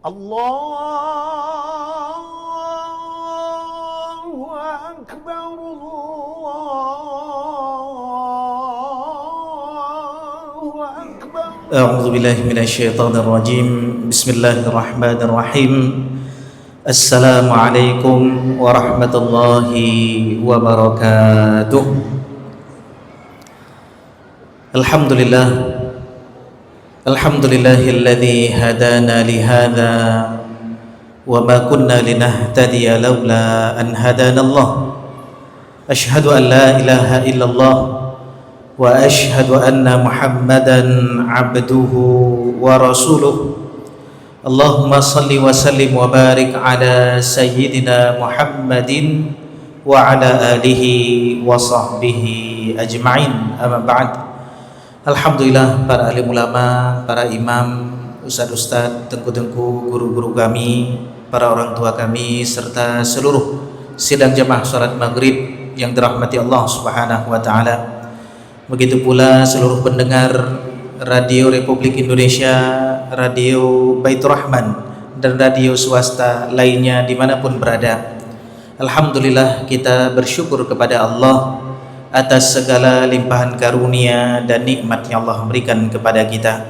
Allahu Akbar, Allahu Akbar. A'udzu billahi minasyaitonir rajim. Bismillahirrahmanirrahim. Assalamualaikum warahmatullahi wabarakatuh. Alhamdulillah. Alhamdulillahilladzi hadana lihadza wa ma kunna linahtadiya laula an hadanallah. Asyhadu an la ilaha illallah wa asyhadu anna Muhammadan abduhu wa rasuluh. Allahumma salli wa sallim wa barik ala sayyidina Muhammadin wa ala alihi wa sahbihi ajma'in. Amma ba'd. Alhamdulillah, para alim ulama, para imam, ustadz-ustadz, tengku-tengku, guru-guru kami, para orang tua kami, serta seluruh sidang jamaah salat maghrib yang dirahmati Allah Subhanahu wa ta'ala. Begitu pula seluruh pendengar Radio Republik Indonesia, Radio Baitur Rahman, dan radio swasta lainnya dimanapun berada. Alhamdulillah, kita bersyukur kepada Allah atas segala limpahan karunia dan nikmat yang Allah berikan kepada kita.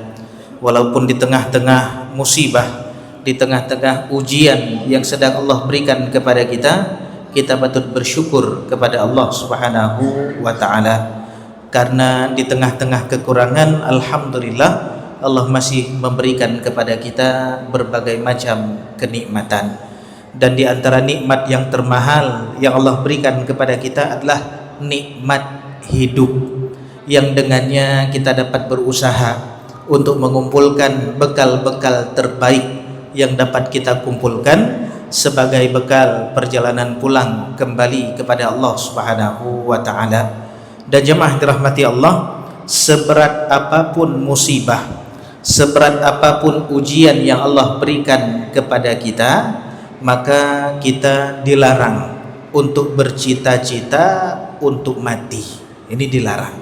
Walaupun di tengah-tengah musibah, di tengah-tengah ujian yang sedang Allah berikan kepada kita, kita patut bersyukur kepada Allah Subhanahu wa ta'ala. Karena di tengah-tengah kekurangan, alhamdulillah Allah masih memberikan kepada kita berbagai macam kenikmatan. Dan di antara nikmat yang termahal yang Allah berikan kepada kita adalah nikmat hidup, yang dengannya kita dapat berusaha untuk mengumpulkan bekal-bekal terbaik yang dapat kita kumpulkan sebagai bekal perjalanan pulang kembali kepada Allah Subhanahu wa ta'ala. Dan jemaah dirahmati Allah, seberat apapun musibah, seberat apapun ujian yang Allah berikan kepada kita, maka kita dilarang untuk bercita-cita untuk mati. Ini dilarang.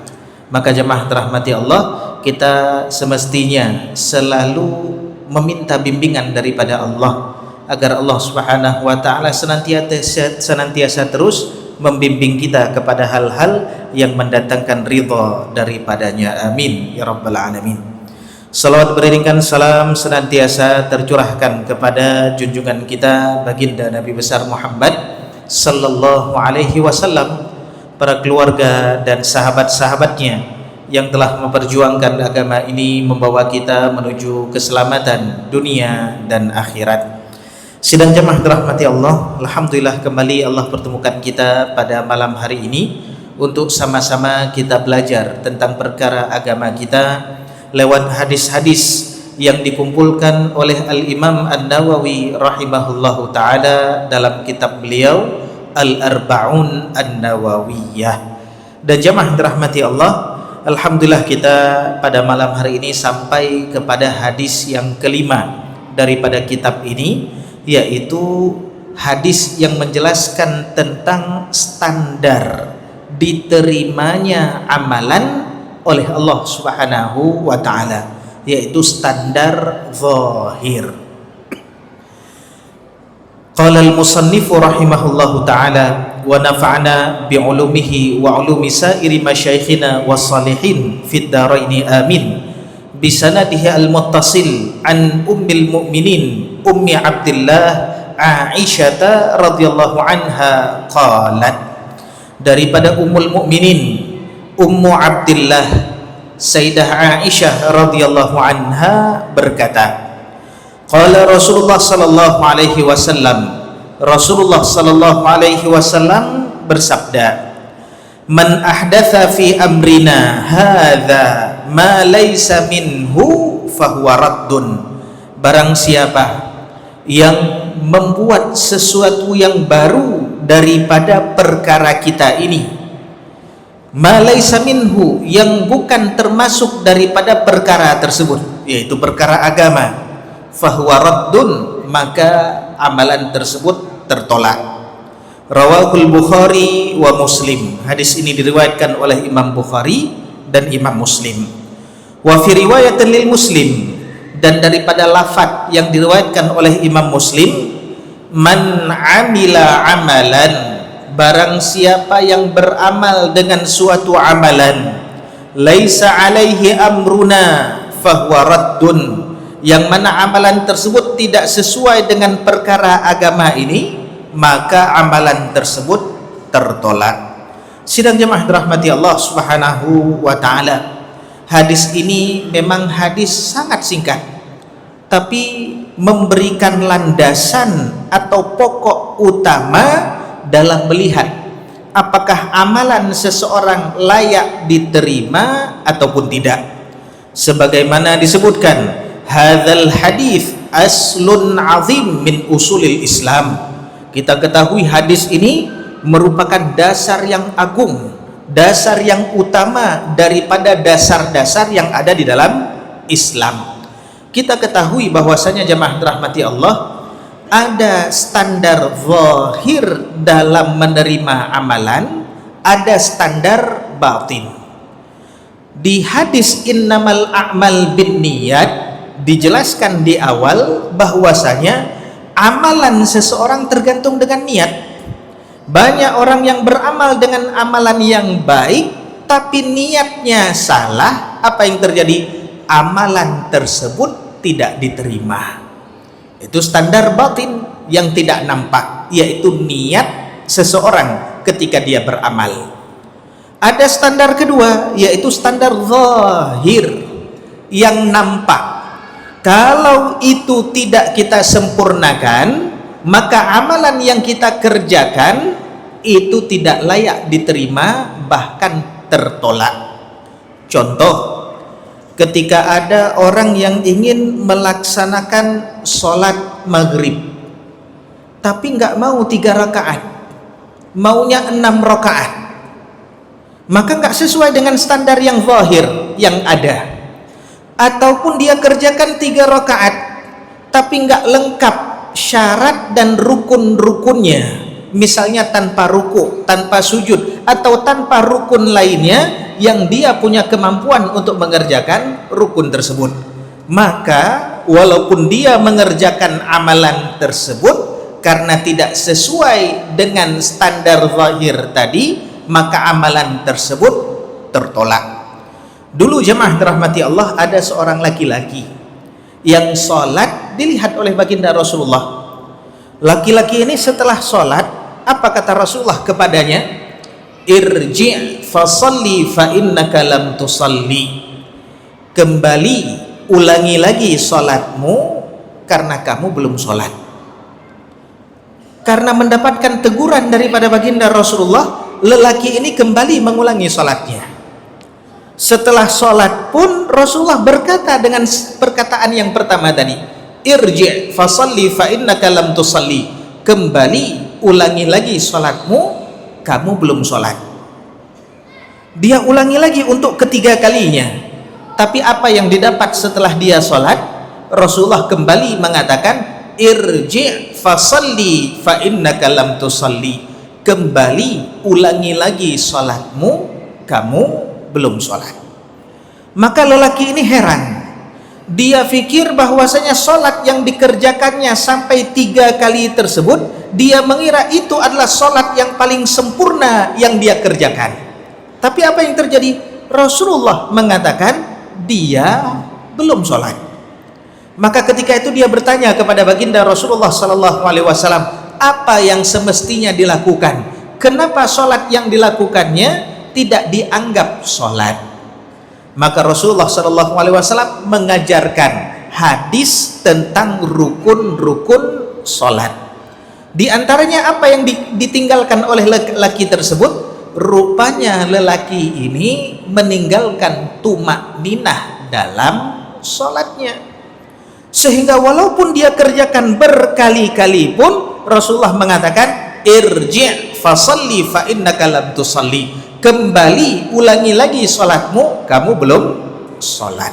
Maka jemaah dirahmati Allah, kita semestinya selalu meminta bimbingan daripada Allah agar Allah Subhanahu wa ta'ala senantiasa terus membimbing kita kepada hal-hal yang mendatangkan ridha daripadanya. Amin ya rabbal alamin. Salawat beriringkan salam senantiasa tercurahkan kepada junjungan kita baginda Nabi besar Muhammad sallallahu alaihi wasallam, para keluarga dan sahabat-sahabatnya yang telah memperjuangkan agama ini, membawa kita menuju keselamatan dunia dan akhirat. Sidang jamaah dirahmati Allah, alhamdulillah kembali Allah pertemukan kita pada malam hari ini untuk sama-sama kita belajar tentang perkara agama kita lewat hadis-hadis yang dikumpulkan oleh Al-Imam An-Nawawi rahimahullahu ta'ala dalam kitab beliau Al-Arba'un An-Nawawiyah. Dan jamaah dirahmati Allah, alhamdulillah kita pada malam hari ini sampai kepada hadis yang kelima daripada kitab ini, yaitu hadis yang menjelaskan tentang standar diterimanya amalan oleh Allah Subhanahu wa ta'ala, yaitu standar zahir. Qala al-musannifu rahimahullahu ta'ala wa nafa'na bi'ulumihi wa ulumi sa'iri masyaikhina wassalihin fid daraini amin bisanadihi al-muttasil an ummil mu'minin ummi Abdillah Aisyata radhiyallahu anha qalat, daripada ummul mu'minin Ummu Abdillah Sayyidah Aisyah radhiyallahu anha berkata, qala Rasulullah sallallahu alaihi wasallam, Rasulullah sallallahu alaihi wasallam bersabda, man ahdatha fi amrina hadza ma laysa minhu fahuwa raddun, barang siapa yang membuat sesuatu yang baru daripada perkara kita ini, ma laysa minhu, yang bukan termasuk daripada perkara tersebut, yaitu perkara agama, fahuwa raddun, maka amalan tersebut tertolak. Rawahul Bukhari wa Muslim. Hadis ini diriwayatkan oleh Imam Bukhari dan Imam Muslim. Wa fi riwayatin lil Muslim, dan daripada lafaz yang diriwayatkan oleh Imam Muslim, man amila amalan, barang siapa yang beramal dengan suatu amalan, laisa alaihi amruna fahuwa raddun, yang mana amalan tersebut tidak sesuai dengan perkara agama ini, maka amalan tersebut tertolak. Sidang jemaah dirahmati Allah Subhanahu wa taala, hadis ini memang hadis sangat singkat, tapi memberikan landasan atau pokok utama dalam melihat apakah amalan seseorang layak diterima ataupun tidak. Sebagaimana disebutkan, hadzal hadis aslun azim min usulil Islam. Kita ketahui hadis ini merupakan dasar yang agung, dasar yang utama daripada dasar-dasar yang ada di dalam Islam. Kita ketahui bahwasanya jemaah dirahmati Allah, ada standar zahir dalam menerima amalan, ada standar batin. Di hadis innamal a'mal binniyat dijelaskan di awal bahwasanya amalan seseorang tergantung dengan niat. Banyak orang yang beramal dengan amalan yang baik tapi niatnya salah, apa yang terjadi? Amalan tersebut tidak diterima. Itu standar batin yang tidak nampak, yaitu niat seseorang ketika dia beramal. Ada standar kedua, yaitu standar zahir yang nampak. Kalau itu tidak kita sempurnakan, maka amalan yang kita kerjakan itu tidak layak diterima, bahkan tertolak. Contoh, ketika ada orang yang ingin melaksanakan sholat maghrib tapi nggak mau 3 rakaat, maunya 6 rakaat, maka nggak sesuai dengan standar yang zahir yang ada. Ataupun dia kerjakan 3 rakaat tapi nggak lengkap syarat dan rukun-rukunnya, misalnya tanpa ruku, tanpa sujud, atau tanpa rukun lainnya yang dia punya kemampuan untuk mengerjakan rukun tersebut, maka walaupun dia mengerjakan amalan tersebut karena tidak sesuai dengan standar zahir tadi, maka amalan tersebut tertolak. Dulu jemaah dirahmati Allah, ada seorang laki-laki yang sholat dilihat oleh baginda Rasulullah. Laki-laki ini setelah sholat, apa kata Rasulullah kepadanya? Irji' fasalli fa innaka lam tusalli. Kembali, ulangi lagi sholatmu karena kamu belum sholat. Karena mendapatkan teguran daripada baginda Rasulullah, lelaki ini kembali mengulangi sholatnya. Setelah sholat pun Rasulullah berkata dengan perkataan yang pertama tadi, irji' fasalli fa innaka lam tusalli. Kembali, ulangi lagi sholatmu, kamu belum sholat. Dia ulangi lagi untuk ketiga kalinya. Tapi apa yang didapat setelah dia sholat? Rasulullah kembali mengatakan, irji' fasalli fa innaka lam tusalli. Kembali, ulangi lagi sholatmu, kamu belum sholat. Maka lelaki ini heran. Dia pikir bahwasanya sholat yang dikerjakannya sampai 3 kali tersebut, dia mengira itu adalah sholat yang paling sempurna yang dia kerjakan. Tapi apa yang terjadi? Rasulullah mengatakan dia belum sholat. Maka ketika itu dia bertanya kepada baginda Rasulullah SAW, apa yang semestinya dilakukan? Kenapa sholat yang dilakukannya tidak dianggap sholat? Maka Rasulullah SAW mengajarkan hadis tentang rukun-rukun sholat. Di antaranya apa yang ditinggalkan oleh lelaki tersebut? Rupanya lelaki ini meninggalkan tumakninah dalam sholatnya, sehingga walaupun dia kerjakan berkali-kali pun Rasulullah mengatakan irji' fasalli fa innaka lam tusalli. Kembali, ulangi lagi sholatmu, kamu belum sholat.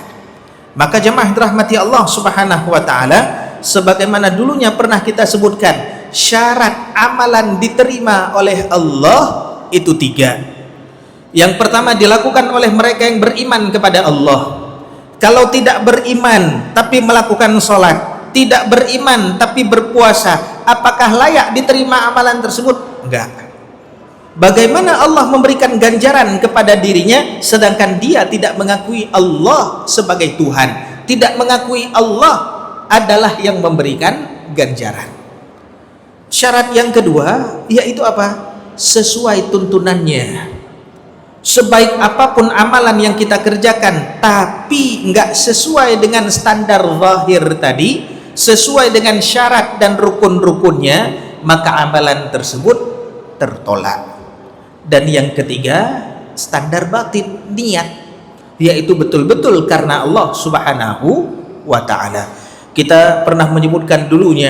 Maka jemaah dirahmati Allah Subhanahu wa ta'ala, sebagaimana dulunya pernah kita sebutkan, syarat amalan diterima oleh Allah itu 3. Yang pertama dilakukan oleh mereka yang beriman kepada Allah. Kalau tidak beriman tapi melakukan sholat, tidak beriman tapi berpuasa, apakah layak diterima amalan tersebut? Enggak. Bagaimana Allah memberikan ganjaran kepada dirinya sedangkan dia tidak mengakui Allah sebagai Tuhan, tidak mengakui Allah adalah yang memberikan ganjaran. Syarat yang kedua yaitu apa? Sesuai tuntunannya. Sebaik apapun amalan yang kita kerjakan tapi enggak sesuai dengan standar zahir tadi, sesuai dengan syarat dan rukun-rukunnya, maka amalan tersebut tertolak. Dan yang ketiga, standar batin, niat, yaitu betul-betul karena Allah Subhanahu wa ta'ala. Kita pernah menyebutkan dulunya,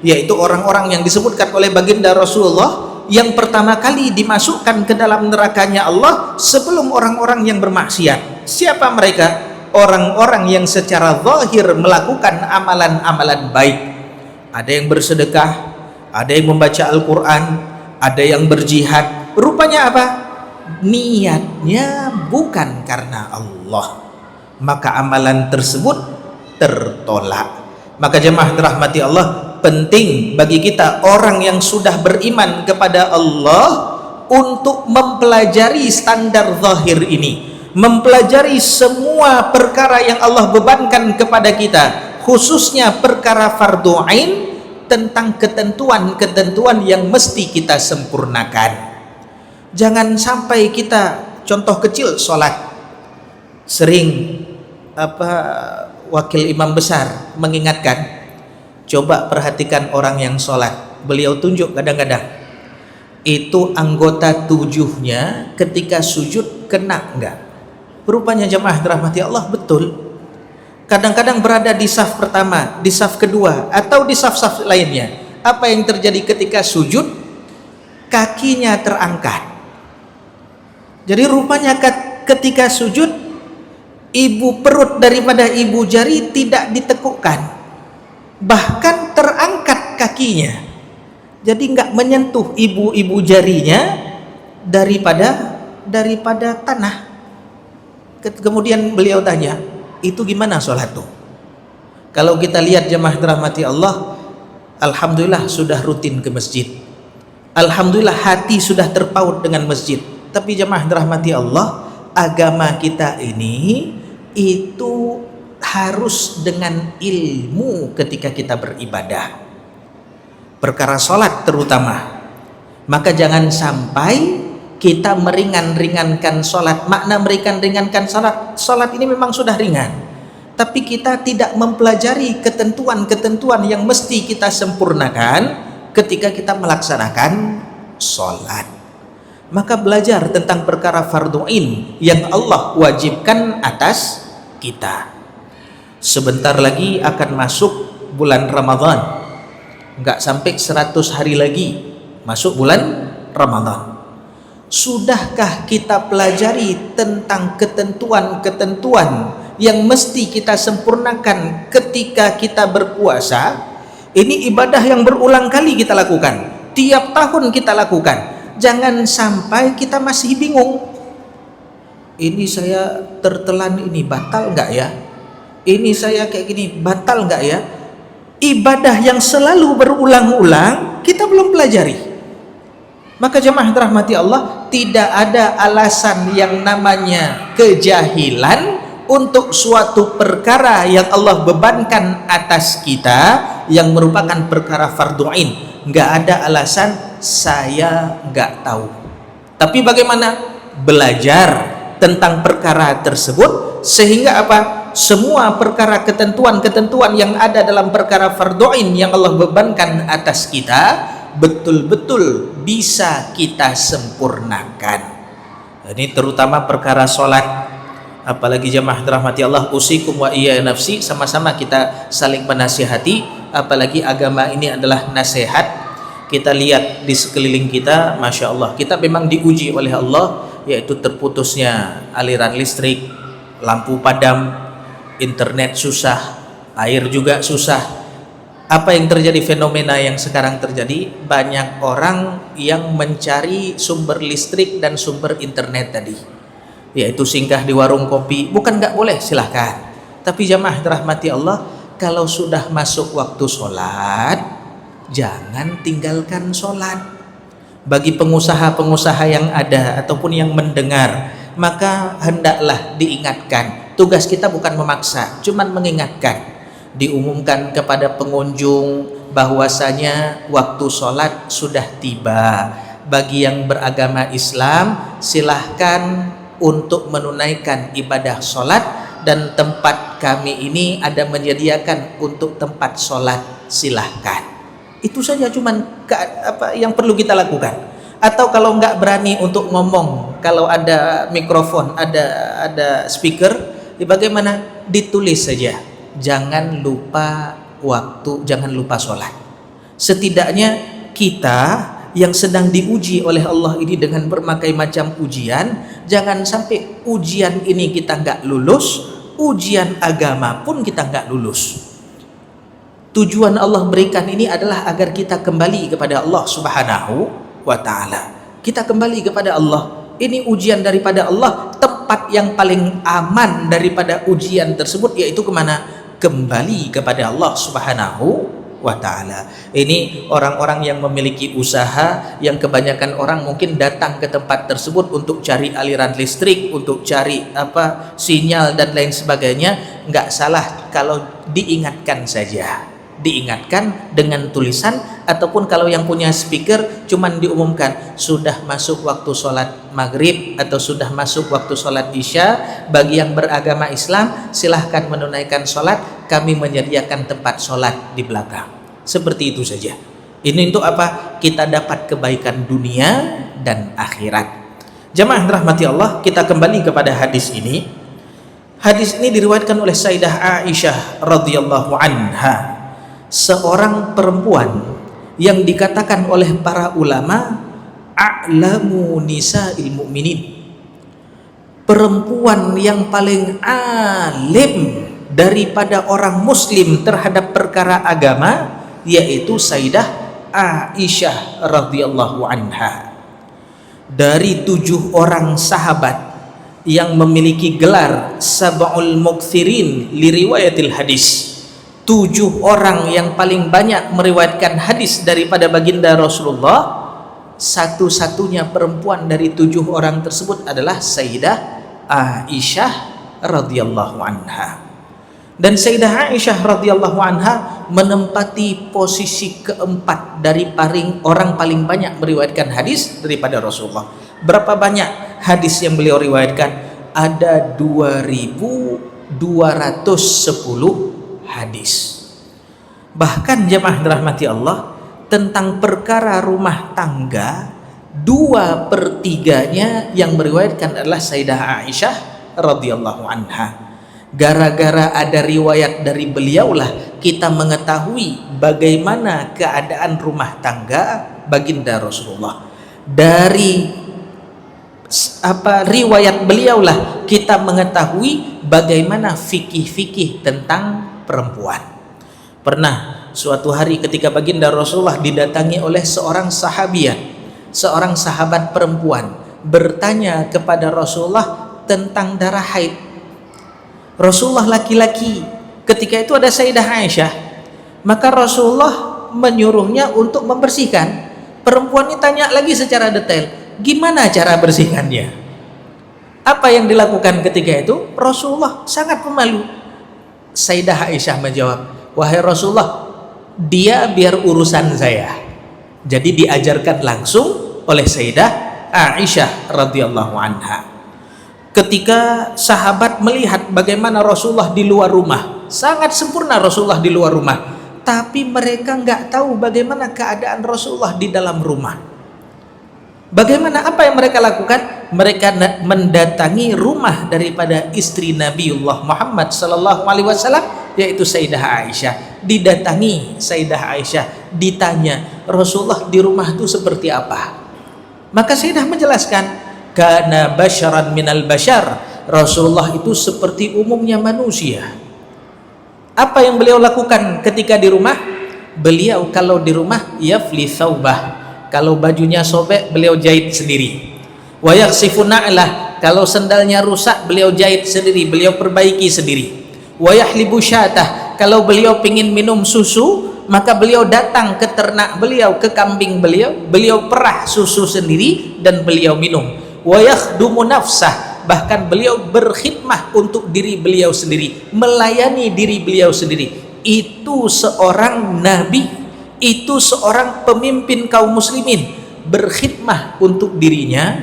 yaitu orang-orang yang disebutkan oleh baginda Rasulullah yang pertama kali dimasukkan ke dalam nerakanya Allah sebelum orang-orang yang bermaksiat. Siapa mereka? Orang-orang yang secara zahir melakukan amalan-amalan baik. Ada yang bersedekah, ada yang membaca Al-Quran, ada yang berjihad. Rupanya apa? Niatnya bukan karena Allah, maka amalan tersebut tertolak. Maka jemaah dirahmati Allah, penting bagi kita orang yang sudah beriman kepada Allah untuk mempelajari standar zahir ini, mempelajari semua perkara yang Allah bebankan kepada kita, khususnya perkara fardu ain, tentang ketentuan-ketentuan yang mesti kita sempurnakan. Jangan sampai kita, contoh kecil, sholat, sering wakil imam besar mengingatkan, coba perhatikan orang yang sholat, beliau tunjuk kadang-kadang itu anggota tujuhnya ketika sujud kena enggak. Rupanya jemaah dirahmati Allah, betul, kadang-kadang berada di saf pertama, di saf kedua, atau di saf-saf lainnya. Apa yang terjadi ketika sujud? Kakinya terangkat. Jadi rupanya ketika sujud, ibu perut daripada ibu jari tidak ditekukkan, bahkan terangkat kakinya, jadi nggak menyentuh ibu jarinya daripada tanah. Kemudian beliau tanya, itu gimana sholat tuh? Kalau kita lihat jemaah dirahmati Allah, alhamdulillah sudah rutin ke masjid, alhamdulillah hati sudah terpaut dengan masjid. Tapi jemaah dirahmati Allah, agama kita ini itu harus dengan ilmu ketika kita beribadah, perkara sholat terutama. Maka jangan sampai kita meringan-ringankan sholat. Makna meringan-ringankan sholat ini memang sudah ringan, tapi kita tidak mempelajari ketentuan-ketentuan yang mesti kita sempurnakan ketika kita melaksanakan sholat. Maka belajar tentang perkara fardu'in yang Allah wajibkan atas kita. Sebentar lagi akan masuk bulan Ramadan, nggak sampai 100 hari lagi masuk bulan Ramadan. Sudahkah kita pelajari tentang ketentuan-ketentuan yang mesti kita sempurnakan ketika kita berpuasa? Ini ibadah yang berulang kali kita lakukan, tiap tahun kita lakukan. Jangan sampai kita masih bingung, ini saya tertelan, ini batal nggak ya? Ini saya kayak gini, batal nggak ya? Ibadah yang selalu berulang-ulang kita belum pelajari. Maka jemaah dirahmati Allah, tidak ada alasan yang namanya kejahilan untuk suatu perkara yang Allah bebankan atas kita yang merupakan perkara fardu ain. Nggak ada alasan saya nggak tahu. Tapi bagaimana? Belajar tentang perkara tersebut sehingga apa? Semua perkara ketentuan-ketentuan yang ada dalam perkara fardu ain yang Allah bebankan atas kita betul-betul bisa kita sempurnakan. Ini terutama perkara sholat. Apalagi jemaah dirahmati Allah, usikum wa iya nafsi, sama-sama kita saling menasihati. Apalagi agama ini adalah nasihat. Kita lihat di sekeliling kita, Masya Allah, kita memang diuji oleh Allah, yaitu terputusnya aliran listrik, lampu padam, internet susah, air juga susah. Apa yang terjadi, fenomena yang sekarang terjadi, banyak orang yang mencari sumber listrik dan sumber internet tadi, yaitu singgah di warung kopi. Bukan nggak boleh, silahkan, Tapi jamaah dirahmati Allah, kalau sudah masuk waktu sholat, jangan tinggalkan sholat. Bagi pengusaha-pengusaha yang ada ataupun yang mendengar, maka hendaklah diingatkan. Tugas kita bukan memaksa, cuman mengingatkan. Diumumkan kepada pengunjung bahwasanya waktu sholat sudah tiba. Bagi yang beragama Islam, silahkan untuk menunaikan ibadah sholat, dan tempat kami ini ada menyediakan untuk tempat sholat, silahkan. Itu saja cuman yang perlu kita lakukan. Atau kalau nggak berani untuk ngomong, kalau ada mikrofon, ada speaker, bagaimana? Ditulis saja. Jangan lupa waktu, jangan lupa sholat. Setidaknya kita yang sedang diuji oleh Allah ini dengan berbagai macam ujian, jangan sampai ujian ini kita nggak lulus, ujian agama pun kita nggak lulus. Tujuan Allah berikan ini adalah agar kita kembali kepada Allah Subhanahu wa ta'ala. Kita kembali kepada Allah. Ini ujian daripada Allah. Tempat yang paling aman daripada ujian tersebut yaitu kemana? Kembali kepada Allah Subhanahu wa ta'ala. Ini orang-orang yang memiliki usaha, yang kebanyakan orang mungkin datang ke tempat tersebut untuk cari aliran listrik, untuk cari sinyal dan lain sebagainya. Nggak salah kalau diingatkan saja, diingatkan dengan tulisan, ataupun kalau yang punya speaker cuman diumumkan sudah masuk waktu sholat maghrib atau sudah masuk waktu sholat isya. Bagi yang beragama Islam, silahkan menunaikan sholat, kami menyediakan tempat sholat di belakang. Seperti itu saja. Ini untuk apa? Kita dapat kebaikan dunia dan akhirat. Jamaah rahmati Allah, kita kembali kepada hadis ini. Hadis ini diriwayatkan oleh Sayyidah Aisyah radhiyallahu anha, seorang perempuan yang dikatakan oleh para ulama a'lamu nisa'il mu'minin, perempuan yang paling alim daripada orang muslim terhadap perkara agama, yaitu Sayyidah Aisyah radhiyallahu anha. Dari 7 orang sahabat yang memiliki gelar sab'ul mukthirin li riwayatil hadis, 7 orang yang paling banyak meriwayatkan hadis daripada baginda Rasulullah, satu-satunya perempuan dari 7 orang tersebut adalah Sayyidah Aisyah radhiyallahu anha. Dan Sayyidah Aisyah radhiyallahu anha menempati posisi keempat dari orang paling banyak meriwayatkan hadis daripada Rasulullah. Berapa banyak hadis yang beliau riwayatkan? Ada 2210 hadis. Bahkan jemaah dirahmati Allah, tentang perkara rumah tangga 2/3-nya yang meriwayatkan adalah Sayyidah Aisyah radhiyallahu anha. Gara-gara ada riwayat dari beliaulah kita mengetahui bagaimana keadaan rumah tangga baginda Rasulullah. Dari riwayat beliaulah kita mengetahui bagaimana fikih-fikih tentang perempuan. Pernah suatu hari ketika baginda Rasulullah didatangi oleh seorang sahabiah, seorang sahabat perempuan, bertanya kepada Rasulullah tentang darah haid. Rasulullah laki-laki, ketika itu ada Sayyidah Aisyah, maka Rasulullah menyuruhnya untuk membersihkan. Perempuan ini tanya lagi secara detail, gimana cara bersihkannya? Apa yang dilakukan ketika itu? Rasulullah sangat pemalu. Sayyidah Aisyah menjawab, wahai Rasulullah, dia biar urusan saya. Jadi diajarkan langsung oleh Sayyidah Aisyah radhiyallahu anha. Ketika sahabat melihat bagaimana Rasulullah di luar rumah, sangat sempurna Rasulullah di luar rumah, tapi mereka nggak tahu bagaimana keadaan Rasulullah di dalam rumah. Bagaimana, apa yang mereka lakukan? Mereka mendatangi rumah daripada istri Nabiullah Muhammad sallallahu alaihi wasallam, yaitu Sayyidah Aisyah. Didatangi Sayyidah Aisyah, ditanya, Rasulullah di rumah itu seperti apa? Maka Sayyidah menjelaskan, kana basyaran minal basyar, Rasulullah itu seperti umumnya manusia. Apa yang beliau lakukan ketika di rumah? Beliau kalau di rumah yafli thawbah, kalau bajunya sobek beliau jahit sendiri. Wa yakhsifu na'lah, kalau sendalnya rusak beliau jahit sendiri, beliau perbaiki sendiri. Wa yahlibu syatah, kalau beliau ingin minum susu, maka beliau datang ke ternak beliau, ke kambing beliau, beliau perah susu sendiri dan beliau minum. Wa yakhdumu nafsah, bahkan beliau berkhidmah untuk diri beliau sendiri, melayani diri beliau sendiri. Itu seorang nabi, itu seorang pemimpin kaum muslimin, berkhidmah untuk dirinya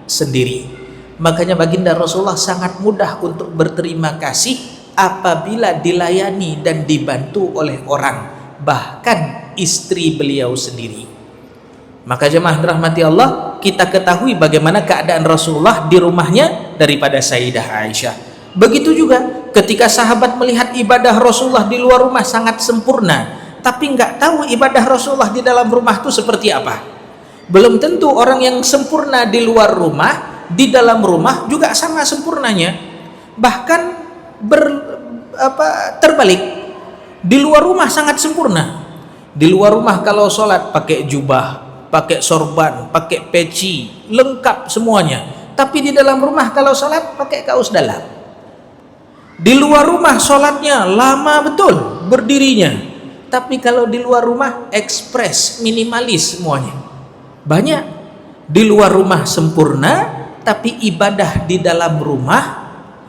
sendiri. Makanya baginda Rasulullah sangat mudah untuk berterima kasih apabila dilayani dan dibantu oleh orang, bahkan istri beliau sendiri. Maka jemaah dirahmati Allah, kita ketahui bagaimana keadaan Rasulullah di rumahnya daripada Sayyidah Aisyah. Begitu juga ketika sahabat melihat ibadah Rasulullah di luar rumah sangat sempurna, tapi nggak tahu ibadah Rasulullah di dalam rumah itu seperti apa. Belum tentu orang yang sempurna di luar rumah, di dalam rumah juga sama sempurnanya. Bahkan terbalik, di luar rumah sangat sempurna. Di luar rumah kalau sholat pakai jubah, pakai sorban, pakai peci, lengkap semuanya. Tapi di dalam rumah kalau sholat pakai kaos dalam. Di luar rumah sholatnya lama betul berdirinya, tapi kalau di luar rumah ekspres, minimalis semuanya. Banyak di luar rumah sempurna, tapi ibadah di dalam rumah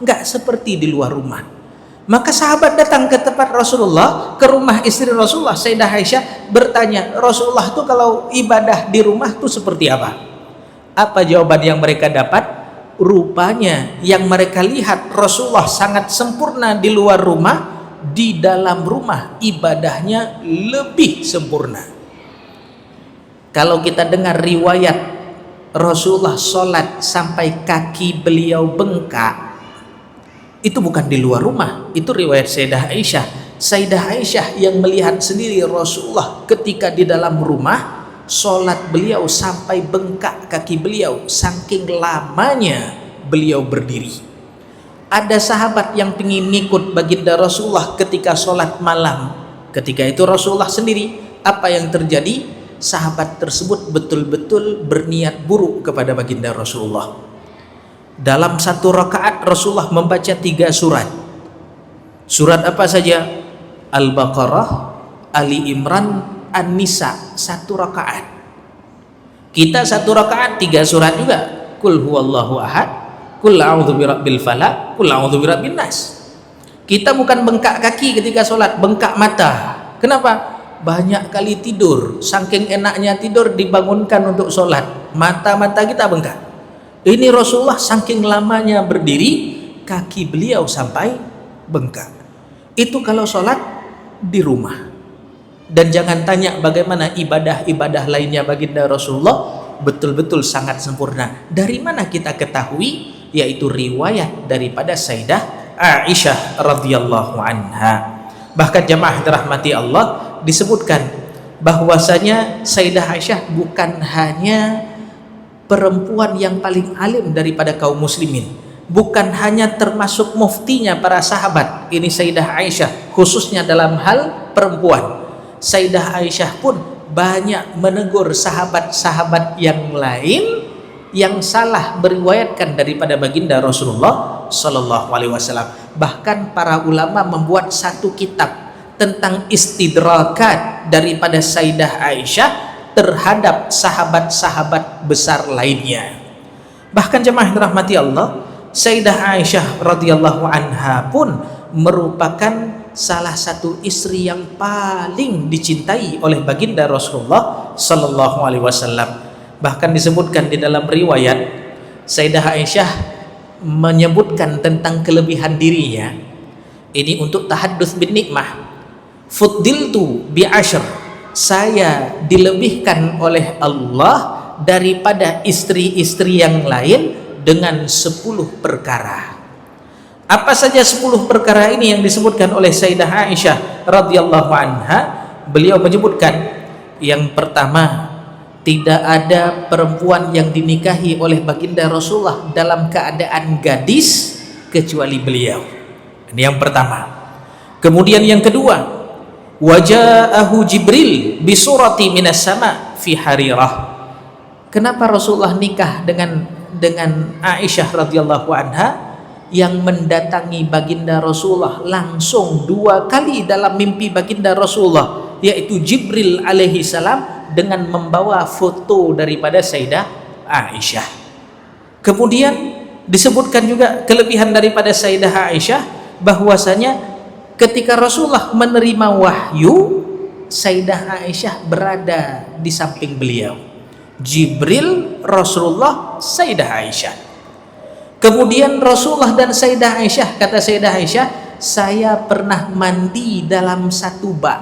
nggak seperti di luar rumah. Maka sahabat datang ke tempat Rasulullah, ke rumah istri Rasulullah Sayyidah Aisyah, bertanya, Rasulullah itu kalau ibadah di rumah itu seperti apa? Apa jawaban yang mereka dapat? Rupanya yang mereka lihat Rasulullah sangat sempurna di luar rumah, di dalam rumah ibadahnya lebih sempurna. Kalau kita dengar riwayat Rasulullah sholat sampai kaki beliau bengkak, itu bukan di luar rumah, itu riwayat Sayyidah Aisyah. Sayyidah Aisyah yang melihat sendiri Rasulullah ketika di dalam rumah, sholat beliau sampai bengkak kaki beliau, saking lamanya beliau berdiri. Ada sahabat yang ingin ngikut baginda Rasulullah ketika sholat malam. Ketika itu Rasulullah sendiri, apa yang terjadi? Sahabat tersebut betul-betul berniat buruk kepada baginda Rasulullah. Dalam satu rakaat Rasulullah membaca 3 surat. Surat apa saja? Al-Baqarah, Ali Imran, An-Nisa, satu rakaat. Kita satu rakaat 3 surat juga. Qul huwallahu ahad, qul a'udzu birabbil falaq, qul a'udzu birabbin nas. Kita bukan bengkak kaki ketika sholat, bengkak mata. Kenapa? Banyak kali tidur, saking enaknya tidur dibangunkan untuk sholat, mata-mata kita bengkak. Ini Rasulullah saking lamanya berdiri, kaki beliau sampai bengkak. Itu kalau sholat di rumah. Dan jangan tanya bagaimana ibadah-ibadah lainnya baginda Rasulullah, betul-betul sangat sempurna. Dari mana kita ketahui? Yaitu riwayat daripada Sayyidah Aisyah radhiyallahu anha. Bahkan jamaah dirahmati Allah, disebutkan bahwasanya Sayyidah Aisyah bukan hanya perempuan yang paling alim daripada kaum muslimin, bukan hanya termasuk muftinya para sahabat. Ini Sayyidah Aisyah khususnya dalam hal perempuan. Sayyidah Aisyah pun banyak menegur sahabat-sahabat yang lain yang salah meriwayatkan daripada baginda Rasulullah Sallallahu Alaihi Wasallam. Bahkan para ulama membuat satu kitab tentang istidrakat daripada Sayyidah Aisyah terhadap sahabat-sahabat besar lainnya. Bahkan jemaah dirahmati Allah, Sayyidah Aisyah radhiyallahu anha pun merupakan salah satu istri yang paling dicintai oleh baginda Rasulullah sallallahu alaihi wasallam. Bahkan disebutkan di dalam riwayat, Sayyidah Aisyah menyebutkan tentang kelebihan dirinya. Ini untuk tahadduts bin nikmah. Fuddiltu bi ashr, saya dilebihkan oleh Allah daripada istri-istri yang lain dengan 10 perkara. Apa saja 10 perkara ini yang disebutkan oleh Sayyidah Aisyah radhiyallahu anha? Beliau menyebutkan, yang pertama, tidak ada perempuan yang dinikahi oleh baginda Rasulullah dalam keadaan gadis kecuali beliau. Ini yang pertama. Kemudian yang kedua, waja'ahu Jibril bisurati minas sama fi harirah. Kenapa Rasulullah nikah dengan Aisyah radhiyallahu anha? yang mendatangi baginda Rasulullah langsung 2 kali dalam mimpi baginda Rasulullah, yaitu Jibril alaihi salam dengan membawa foto daripada Sayyidah Aisyah. Kemudian disebutkan juga kelebihan daripada Sayyidah Aisyah, bahwasanya ketika Rasulullah menerima wahyu, Sayyidah Aisyah berada di samping beliau. Jibril, Rasulullah, Sayyidah Aisyah. Kemudian Rasulullah dan Sayyidah Aisyah, kata Sayyidah Aisyah, saya pernah mandi dalam satu bak,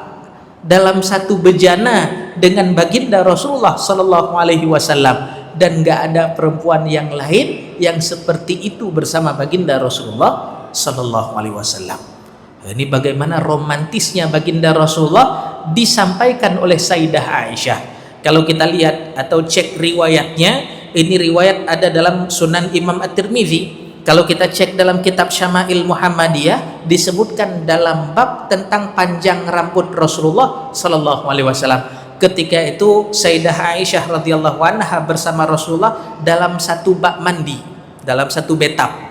dalam satu bejana dengan baginda Rasulullah sallallahu alaihi wasallam, dan gak ada perempuan yang lain yang seperti itu bersama baginda Rasulullah sallallahu alaihi wasallam. Ini bagaimana romantisnya baginda Rasulullah disampaikan oleh Sayyidah Aisyah. Kalau kita lihat atau cek riwayatnya, ini riwayat ada dalam Sunan Imam At-Tirmidzi. Kalau kita cek dalam kitab Syama'il Muhammadiyah, disebutkan dalam bab tentang panjang rambut Rasulullah sallallahu alaihi wasallam. Ketika itu Sayyidah Aisyah radhiyallahu anha bersama Rasulullah dalam satu bak mandi, dalam satu bathtub.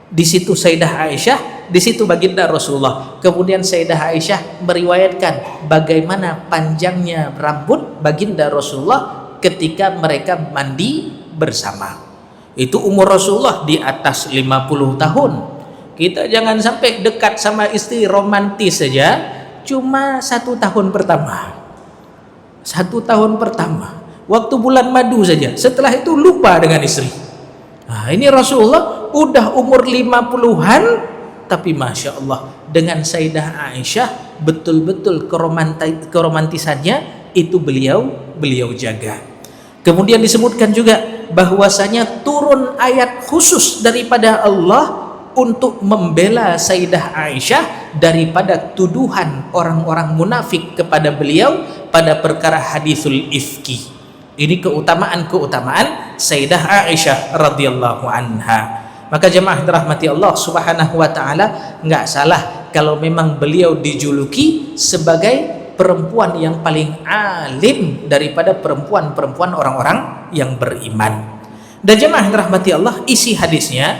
Di situ Sayyidah Aisyah, di situ baginda Rasulullah. Kemudian Sayyidah Aisyah meriwayatkan bagaimana panjangnya rambut baginda Rasulullah ketika mereka mandi bersama. Itu umur Rasulullah di atas 50 tahun. Kita jangan sampai dekat sama istri romantis saja cuma 1 tahun pertama. 1 tahun pertama, waktu bulan madu saja. Setelah itu lupa dengan istri. Nah, ini Rasulullah udah umur 50-an, tapi Masya Allah, dengan Sayyidah Aisyah betul-betul keromantisannya itu beliau jaga. Kemudian disebutkan juga bahwasanya turun ayat khusus daripada Allah untuk membela Sayyidah Aisyah daripada tuduhan orang-orang munafik kepada beliau pada perkara hadisul ifki. Ini keutamaan Sayyidah Aisyah radhiyallahu anha. Maka jemaah dirahmati Allah subhanahu wa ta'ala, nggak salah kalau memang beliau dijuluki sebagai perempuan yang paling alim daripada perempuan-perempuan orang-orang yang beriman. Dan jemaah dirahmati Allah, isi hadisnya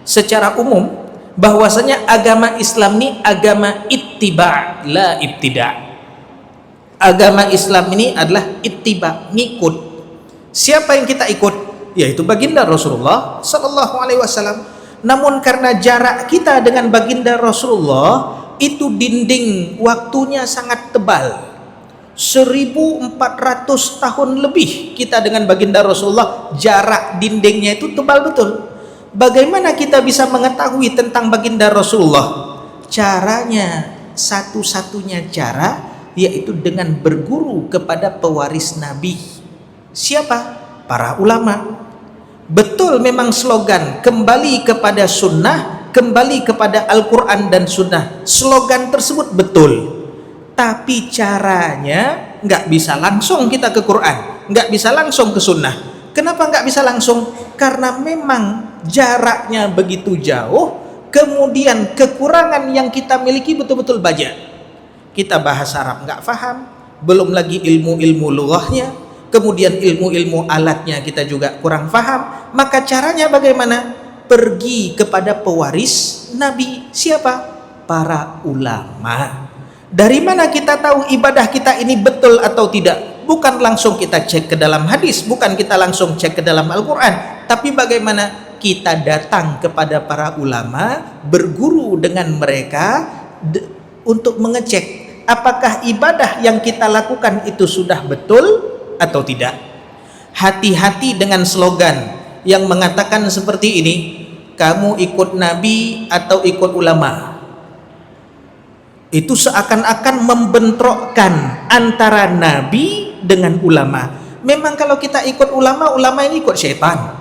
secara umum bahwasanya agama Islam ini agama ittiba, la ibtida. Agama Islam ini adalah ittiba, ngikut. Siapa yang kita ikut? Yaitu baginda Rasulullah sallallahu alaihi wasallam. Namun karena jarak kita dengan baginda Rasulullah itu dinding waktunya sangat tebal, 1400 tahun lebih kita dengan baginda Rasulullah, jarak dindingnya itu tebal betul. Bagaimana kita bisa mengetahui tentang baginda Rasulullah? Caranya, satu-satunya cara yaitu dengan berguru kepada pewaris Nabi. Siapa? Para ulama. Betul memang slogan kembali kepada sunnah, kembali kepada Al-Quran dan Sunnah, slogan tersebut betul, tapi caranya nggak bisa langsung kita ke Quran, nggak bisa langsung ke Sunnah. Kenapa nggak bisa langsung? Karena memang jaraknya begitu jauh, kemudian kekurangan yang kita miliki betul-betul banyak. Kita bahasa Arab nggak paham, belum lagi ilmu-ilmu lughahnya, kemudian ilmu-ilmu alatnya kita juga kurang paham. Maka caranya bagaimana? Pergi kepada pewaris Nabi. Siapa? Para ulama. Dari mana kita tahu ibadah kita ini betul atau tidak? Bukan langsung kita cek ke dalam hadis, bukan kita langsung cek ke dalam Al-Quran, tapi bagaimana kita datang kepada para ulama, berguru dengan mereka untuk mengecek apakah ibadah yang kita lakukan itu sudah betul atau tidak. Hati-hati dengan slogan yang mengatakan seperti ini, kamu ikut Nabi atau ikut ulama. Itu seakan-akan membentrokkan antara Nabi dengan ulama. Memang kalau kita ikut ulama, ulama ini ikut syaitan.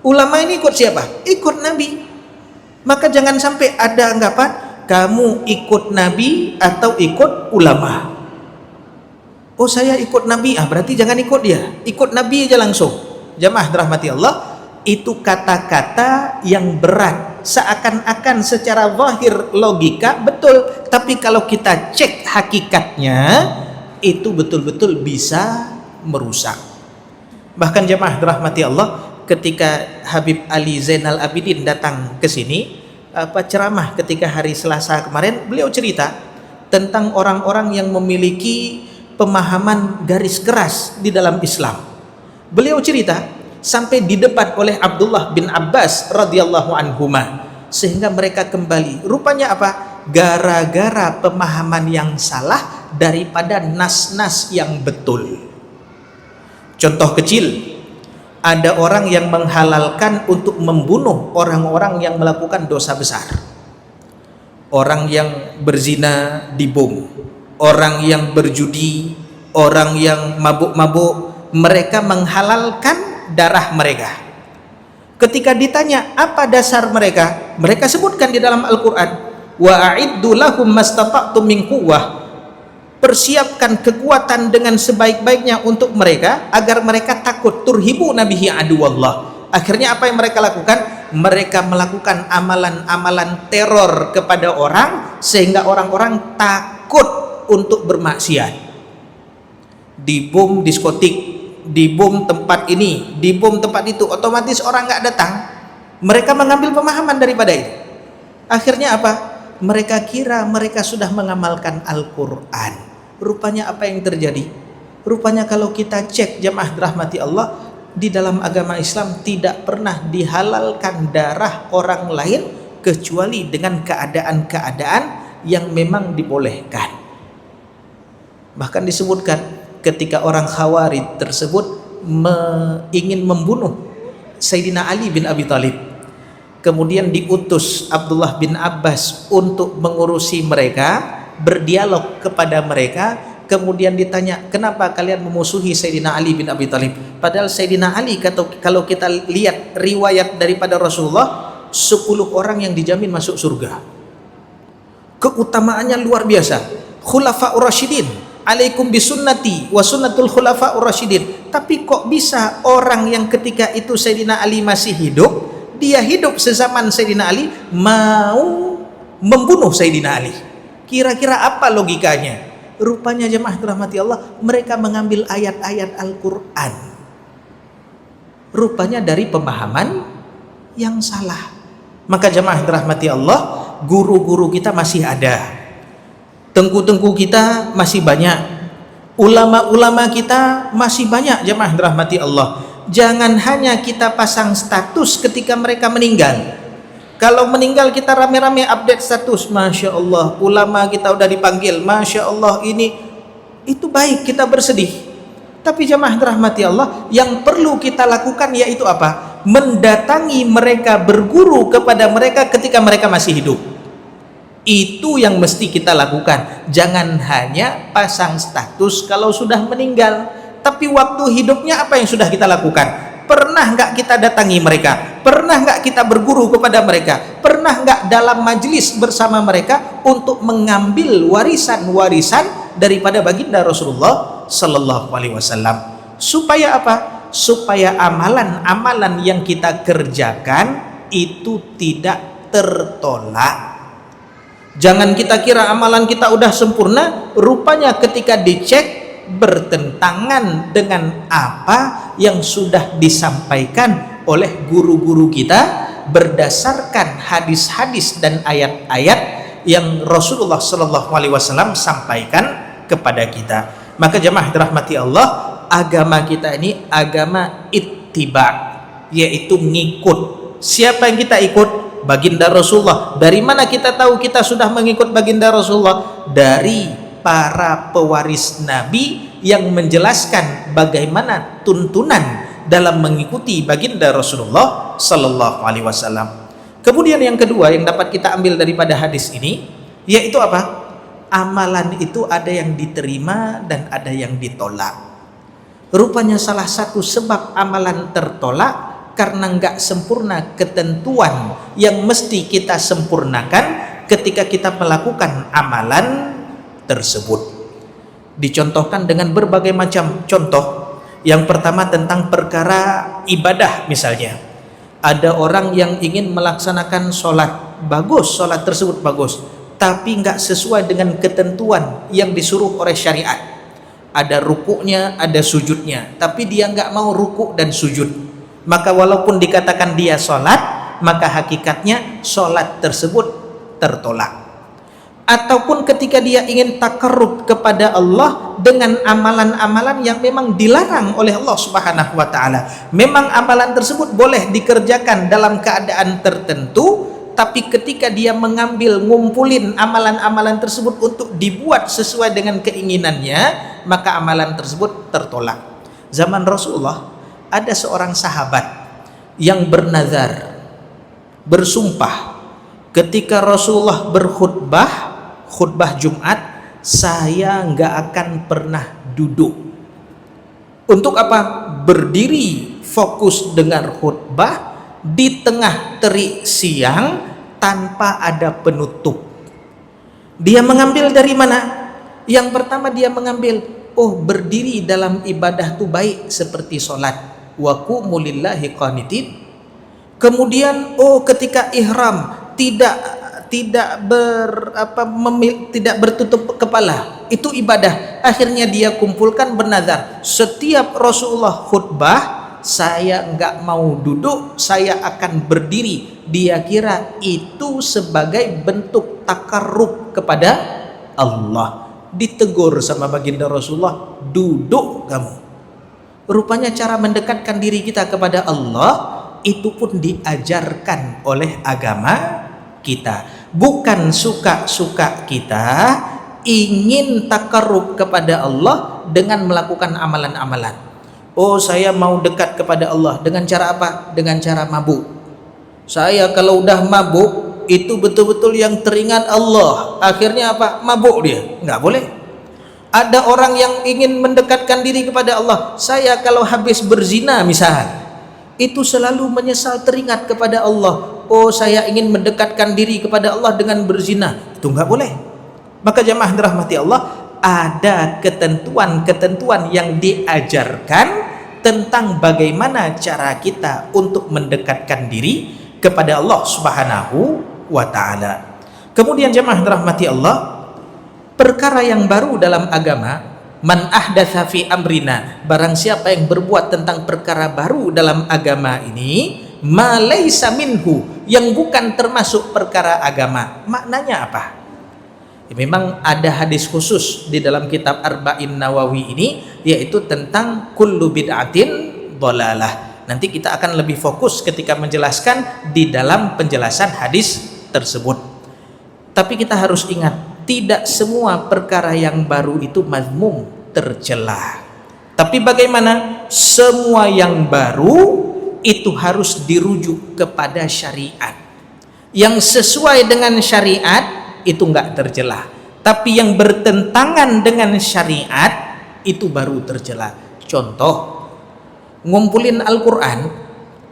Ulama ini ikut siapa? Ikut Nabi. Maka jangan sampai ada anggapan kamu ikut Nabi atau ikut ulama. Oh, saya ikut Nabi, berarti jangan ikut dia, ikut Nabi aja langsung. Jamaah dirahmati Allah, itu kata-kata yang berat, seakan-akan secara zahir logika betul, tapi kalau kita cek hakikatnya itu betul-betul bisa merusak. Bahkan jamaah dirahmati Allah, ketika Habib Ali Zainal Abidin datang ke sini ceramah ketika hari Selasa kemarin, beliau cerita tentang orang-orang yang memiliki pemahaman garis keras di dalam Islam. Beliau cerita sampai di depan oleh Abdullah bin Abbas radhiyallahu anhuma, sehingga mereka kembali. Rupanya apa? Gara-gara pemahaman yang salah daripada nas-nas yang betul. Contoh kecil, ada orang yang menghalalkan untuk membunuh orang-orang yang melakukan dosa besar. Orang yang berzina dibom, orang yang berjudi, orang yang mabuk-mabuk, mereka menghalalkan darah mereka. Ketika ditanya apa dasar mereka, mereka sebutkan di dalam Al-Quran, wa a'iddu lahum mastata'tum min quwwah, persiapkan kekuatan dengan sebaik-baiknya untuk mereka agar mereka takut, turhibu nabihi aduwallah. Akhirnya apa yang mereka lakukan? Mereka melakukan amalan-amalan teror kepada orang sehingga orang-orang takut untuk bermaksiat. Dibom diskotik, dibom tempat ini, dibom tempat itu, otomatis orang nggak datang. Mereka mengambil pemahaman daripada itu. Akhirnya apa? Mereka kira mereka sudah mengamalkan Al-Quran. Rupanya apa yang terjadi? Rupanya kalau kita cek jamaah dirahmati Allah, di dalam agama Islam tidak pernah dihalalkan darah orang lain kecuali dengan keadaan-keadaan yang memang dibolehkan. Bahkan disebutkan ketika orang Khawarij tersebut ingin membunuh Sayyidina Ali bin Abi Thalib, kemudian diutus Abdullah bin Abbas untuk mengurusi mereka, berdialog kepada mereka, kemudian ditanya, kenapa kalian memusuhi Sayyidina Ali bin Abi Thalib? Padahal Sayyidina Ali, kalau kita lihat riwayat daripada Rasulullah, 10 orang yang dijamin masuk surga. Keutamaannya luar biasa. Khulafaur Rasyidin, alaikum bisunnati wa sunnatul khulafaur Rasyidin. Tapi kok bisa orang yang ketika itu Sayyidina Ali masih hidup, dia hidup sezaman Sayyidina Ali, mau membunuh Sayyidina Ali? Kira-kira apa logikanya? Rupanya jemaah dirahmati Allah, mereka mengambil ayat-ayat Al-Quran. Rupanya dari pemahaman yang salah. Maka jemaah dirahmati Allah, guru-guru kita masih ada, tengku-tengku kita masih banyak, ulama-ulama kita masih banyak jemaah dirahmati Allah. Jangan hanya kita pasang status ketika mereka meninggal. Kalau meninggal kita rame-rame update status, Masya Allah ulama kita udah dipanggil, Masya Allah ini, itu baik, kita bersedih. Tapi jamaah dirahmati Allah, yang perlu kita lakukan yaitu apa? Mendatangi mereka, berguru kepada mereka ketika mereka masih hidup. Itu yang mesti kita lakukan. Jangan hanya pasang status kalau sudah meninggal, tapi waktu hidupnya apa yang sudah kita lakukan? Pernah nggak kita datangi mereka? Pernah nggak kita berguru kepada mereka? Pernah nggak dalam majelis bersama mereka untuk mengambil warisan-warisan daripada baginda Rasulullah Sallallahu Alaihi Wasallam? Supaya apa? Supaya amalan-amalan yang kita kerjakan itu tidak tertolak. Jangan kita kira amalan kita udah sempurna, rupanya ketika dicek bertentangan dengan apa yang sudah disampaikan oleh guru-guru kita berdasarkan hadis-hadis dan ayat-ayat yang Rasulullah Sallallahu Alaihi Wasallam sampaikan kepada kita. Maka jemaah dirahmati Allah, agama kita ini agama ittiba, yaitu ngikut. Siapa yang kita ikut? Baginda Rasulullah. Dari mana kita tahu kita sudah mengikut baginda Rasulullah? Dari para pewaris Nabi yang menjelaskan bagaimana tuntunan dalam mengikuti baginda Rasulullah Sallallahu Alaihi Wasallam. Kemudian yang kedua yang dapat kita ambil daripada hadis ini yaitu apa? Amalan itu ada yang diterima dan ada yang ditolak. Rupanya salah satu sebab amalan tertolak karena nggak sempurna ketentuan yang mesti kita sempurnakan ketika kita melakukan amalan tersebut. Dicontohkan dengan berbagai macam contoh. Yang pertama tentang perkara ibadah misalnya. Ada orang yang ingin melaksanakan sholat, bagus, sholat tersebut bagus, tapi nggak sesuai dengan ketentuan yang disuruh oleh syariat. Ada rukuknya, ada sujudnya, tapi dia nggak mau rukuk dan sujud. maka walaupun dikatakan dia sholat, maka hakikatnya sholat tersebut tertolak. Ataupun ketika dia ingin takarrub kepada Allah dengan amalan-amalan yang memang dilarang oleh Allah Subhanahu wa taala. Memang amalan tersebut boleh dikerjakan dalam keadaan tertentu, tapi ketika dia mengambil, ngumpulin amalan-amalan tersebut untuk dibuat sesuai dengan keinginannya, maka amalan tersebut tertolak. Zaman Rasulullah ada seorang sahabat yang bernazar, bersumpah ketika Rasulullah berkhutbah, khutbah Jumat, saya nggak akan pernah duduk. Untuk apa? Berdiri fokus dengan khutbah di tengah terik siang tanpa ada penutup. Dia mengambil dari mana? Yang pertama dia mengambil, berdiri dalam ibadah itu baik seperti sholat, wa qumu lillahi qanitin. Kemudian ketika ihram tidak bertutup kepala, itu ibadah. Akhirnya dia kumpulkan bernazar, setiap Rasulullah khutbah saya nggak mau duduk, saya akan berdiri. Dia kira itu sebagai bentuk takarrub kepada Allah. Ditegur sama baginda Rasulullah, duduk kamu. Rupanya cara mendekatkan diri kita kepada Allah itu pun diajarkan oleh agama kita. Bukan suka-suka kita ingin takarrub kepada Allah dengan melakukan amalan-amalan. Saya mau dekat kepada Allah dengan cara apa? Dengan cara mabuk. Saya kalau udah mabuk itu betul-betul yang teringat Allah. Akhirnya apa? Mabuk dia. Nggak boleh. Ada orang yang ingin mendekatkan diri kepada Allah. Saya kalau habis berzina misal, itu selalu menyesal teringat kepada Allah. Saya ingin mendekatkan diri kepada Allah dengan berzina. Itu nggak boleh. Maka jamaah dirahmati Allah, ada ketentuan-ketentuan yang diajarkan tentang bagaimana cara kita untuk mendekatkan diri kepada Allah Subhanahu wa taala. Kemudian jamaah dirahmati Allah, perkara yang baru dalam agama, man ahdatsa fi amrina, barang siapa yang berbuat tentang perkara baru dalam agama ini, ma laisa minhu, yang bukan termasuk perkara agama. Maknanya apa? Memang ada hadis khusus di dalam kitab Arba'in Nawawi ini, yaitu tentang kullu bid'atin dhalalah. Nanti kita akan lebih fokus ketika menjelaskan di dalam penjelasan hadis tersebut. Tapi kita harus ingat, tidak semua perkara yang baru itu mazmum, tercela. Tapi bagaimana? Semua yang baru itu harus dirujuk kepada syariat. Yang sesuai dengan syariat itu enggak tercela. Tapi yang bertentangan dengan syariat itu baru tercela. Contoh, ngumpulin Al-Quran.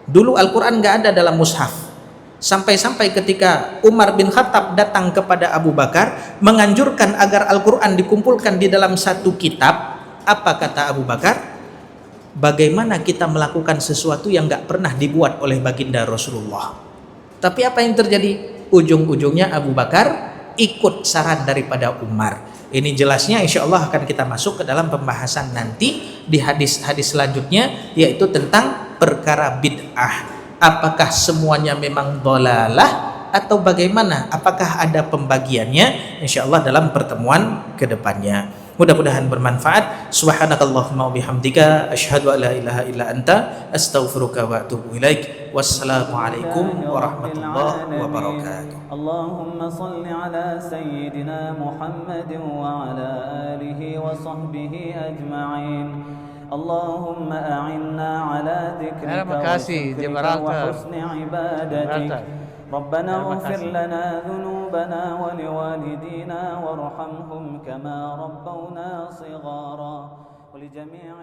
Dulu Al-Quran enggak ada dalam mushaf. Sampai-sampai ketika Umar bin Khattab datang kepada Abu Bakar menganjurkan agar Al-Quran dikumpulkan di dalam satu kitab, apa kata Abu Bakar? Bagaimana kita melakukan sesuatu yang gak pernah dibuat oleh baginda Rasulullah? Tapi apa yang terjadi? Ujung-ujungnya Abu Bakar ikut saran daripada Umar. Ini jelasnya insya Allah akan kita masuk ke dalam pembahasan nanti di hadis-hadis selanjutnya, yaitu tentang perkara bid'ah. Apakah semuanya memang dhalalah atau bagaimana? Apakah ada pembagiannya? Insya Allah dalam pertemuan kedepannya. Mudah-mudahan bermanfaat. Subhanakallahumma wabihamdika asyhadu an la ilaha illa anta astaghfiruka wa atubu ilaik. Wassalamualaikum warahmatullahi wabarakatuh. Allahumma salli ala sayyidina Muhammad wa ala alihi wa sahbihi ajma'in. Allahumma a'inna ala dhikrika wa syukrika wa husni ibadatik. ربنا اغفر لنا ذنوبنا ولوالدينا وارحمهم كما ربونا صغارا ولجميع